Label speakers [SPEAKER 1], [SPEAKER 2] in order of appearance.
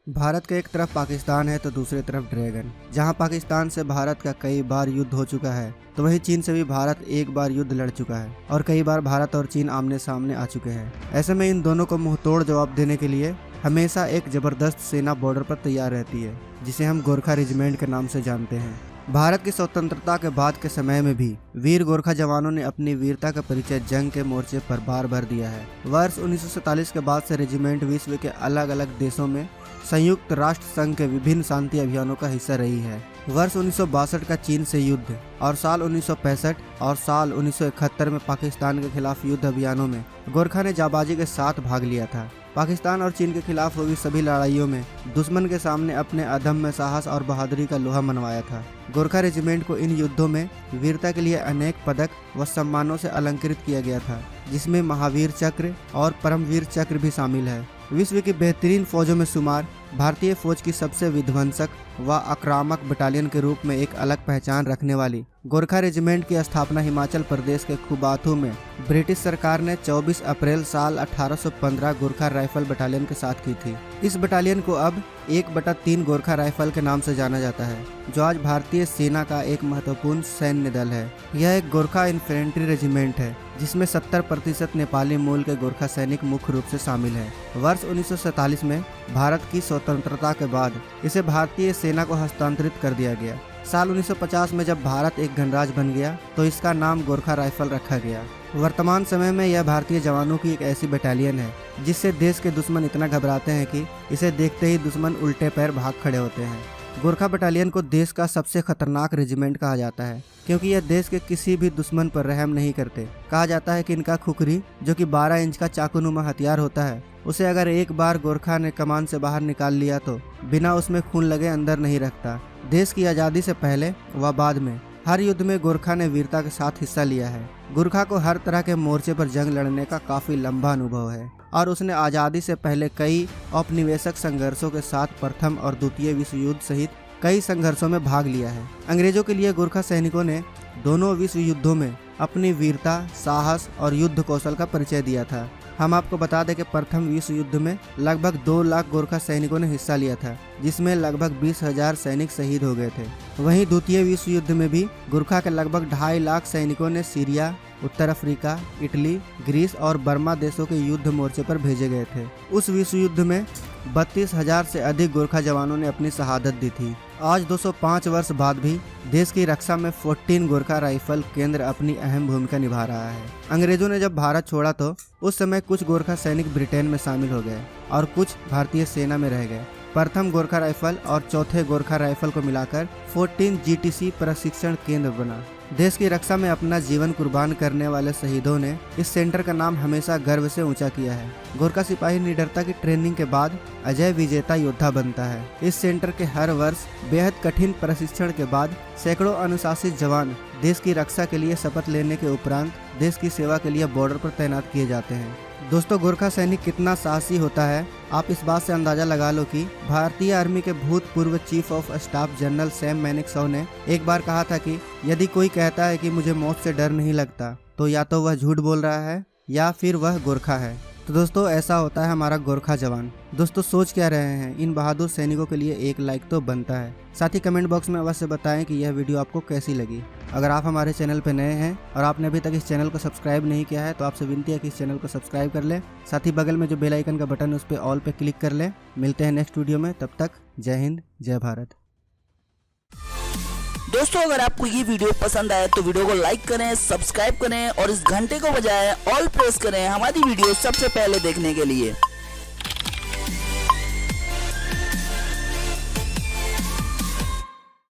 [SPEAKER 1] भारत के एक तरफ पाकिस्तान है तो दूसरी तरफ ड्रैगन। जहां पाकिस्तान से भारत का कई बार युद्ध हो चुका है तो वहीं चीन से भी भारत एक बार युद्ध लड़ चुका है और कई बार भारत और चीन आमने सामने आ चुके हैं। ऐसे में इन दोनों को मुंहतोड़ जवाब देने के लिए हमेशा एक जबरदस्त सेना बॉर्डर पर तैयार रहती है, जिसे हम गोरखा रेजिमेंट के नाम से जानते हैं। भारत की स्वतंत्रता के बाद के समय में भी वीर गोरखा जवानों ने अपनी वीरता का परिचय जंग के मोर्चे पर बार बार दिया है। वर्ष 1947 के बाद से रेजिमेंट विश्व के अलग अलग देशों में संयुक्त राष्ट्र संघ के विभिन्न शांति अभियानों का हिस्सा रही है। वर्ष 1962 का चीन से युद्ध और साल 1965 और साल 1971 में पाकिस्तान के खिलाफ युद्ध अभियानों में गोरखा ने जाबाजी के साथ भाग लिया था। पाकिस्तान और चीन के खिलाफ हुई सभी लड़ाइयों में दुश्मन के सामने अपने अदम्य साहस और बहादुरी का लोहा मनवाया था। गोरखा रेजिमेंट को इन युद्धों में वीरता के लिए अनेक पदक व सम्मानों से अलंकृत किया गया था, जिसमें महावीर चक्र और परमवीर चक्र भी शामिल है। विश्व की बेहतरीन फौजों में शुमार भारतीय फौज की सबसे विध्वंसक व आक्रामक बटालियन के रूप में एक अलग पहचान रखने वाली गोरखा रेजिमेंट की स्थापना हिमाचल प्रदेश के खुबाथू में ब्रिटिश सरकार ने 24 अप्रैल साल 1815 गोरखा राइफल बटालियन के साथ की थी। इस बटालियन को अब 1/3 गोरखा राइफल के नाम से जाना जाता है, जो आज भारतीय सेना का एक महत्वपूर्ण सैन्य दल है। यह एक गोरखा इन्फेंट्री रेजिमेंट है, जिसमें 70% नेपाली मूल के गोरखा सैनिक मुख्य रूप से शामिल है। वर्ष 1947 में भारत की स्वतंत्रता के बाद इसे भारतीय सेना को हस्तांतरित कर दिया गया। साल 1950 में जब भारत एक गणराज्य बन गया तो इसका नाम गोरखा राइफल रखा गया। वर्तमान समय में यह भारतीय जवानों की एक ऐसी बटालियन है जिससे देश के दुश्मन इतना घबराते हैं कि इसे देखते ही दुश्मन उल्टे पैर भाग खड़े होते हैं। गोरखा बटालियन को देश का सबसे खतरनाक रेजिमेंट कहा जाता है, क्योंकि यह देश के किसी भी दुश्मन पर रहम नहीं करते। कहा जाता है कि इनका खुखरी, जो कि 12 इंच का चाकूनुमा हथियार होता है, उसे अगर एक बार गोरखा ने कमान से बाहर निकाल लिया तो बिना उसमें खून लगे अंदर नहीं रखता। देश की आज़ादी से पहले व बाद में हर युद्ध में गोरखा ने वीरता के साथ हिस्सा लिया है। गोरखा को हर तरह के मोर्चे पर जंग लड़ने का काफी लंबा अनुभव है और उसने आज़ादी से पहले कई औपनिवेशिक संघर्षों के साथ प्रथम और द्वितीय विश्व युद्ध सहित कई संघर्षों में भाग लिया है। अंग्रेजों के लिए गोरखा सैनिकों ने दोनों विश्व युद्धों में अपनी वीरता, साहस और युद्ध कौशल का परिचय दिया था। हम आपको बता दें कि प्रथम विश्व युद्ध में लगभग 2 लाख गोरखा सैनिकों ने हिस्सा लिया था, जिसमें लगभग 20,000 सैनिक शहीद हो गए थे। वहीं द्वितीय विश्व युद्ध में भी गोरखा के लगभग 2.5 लाख सैनिकों ने सीरिया, उत्तर अफ्रीका, इटली, ग्रीस और बर्मा देशों के युद्ध मोर्चे पर भेजे गए थे। उस विश्व युद्ध में 32,000 से अधिक गोरखा जवानों ने अपनी शहादत दी थी। आज 205 वर्ष बाद भी देश की रक्षा में 14 गोरखा राइफल केंद्र अपनी अहम भूमिका निभा रहा है। अंग्रेजों ने जब भारत छोड़ा तो उस समय कुछ गोरखा सैनिक ब्रिटेन में शामिल हो गए और कुछ भारतीय सेना में रह गए। प्रथम गोरखा राइफल और चौथे गोरखा राइफल को मिलाकर 14 GTC प्रशिक्षण केंद्र बना। देश की रक्षा में अपना जीवन कुर्बान करने वाले शहीदों ने इस सेंटर का नाम हमेशा गर्व से ऊंचा किया है। गोरखा सिपाही निडरता की ट्रेनिंग के बाद अजय विजेता योद्धा बनता है। इस सेंटर के हर वर्ष बेहद कठिन प्रशिक्षण के बाद सैकड़ों अनुशासित जवान देश की रक्षा के लिए शपथ लेने के उपरांत देश की सेवा के लिए बॉर्डर पर तैनात किए जाते हैं। दोस्तों, गोरखा सैनिक कितना साहसी होता है आप इस बात से अंदाजा लगा लो कि भारतीय आर्मी के भूतपूर्व chief of staff general Sam Manekshaw ने एक बार कहा था कि यदि कोई कहता है कि मुझे मौत से डर नहीं लगता तो या तो वह झूठ बोल रहा है या फिर वह गोरखा है। तो दोस्तों, ऐसा होता है हमारा गोरखा जवान। दोस्तों, सोच क्या रहे हैं? इन बहादुर सैनिकों के लिए एक लाइक तो बनता है। साथ ही कमेंट बॉक्स में अवश्य बताएं कि यह वीडियो आपको कैसी लगी। अगर आप हमारे चैनल पर नए हैं और आपने अभी तक इस चैनल को सब्सक्राइब नहीं किया है तो आपसे विनती है कि इस चैनल को सब्सक्राइब कर लें। साथ ही बगल में जो बेल आइकन का बटन है उस पर ऑल पे क्लिक कर लें। मिलते हैं नेक्स्ट वीडियो में, तब तक जय हिंद, जय भारत।
[SPEAKER 2] दोस्तों, अगर आपको ये वीडियो पसंद आए तो वीडियो को लाइक करें, सब्सक्राइब करें और इस घंटे को बजाय ऑल प्रेस करें हमारी वीडियो सबसे पहले देखने के लिए।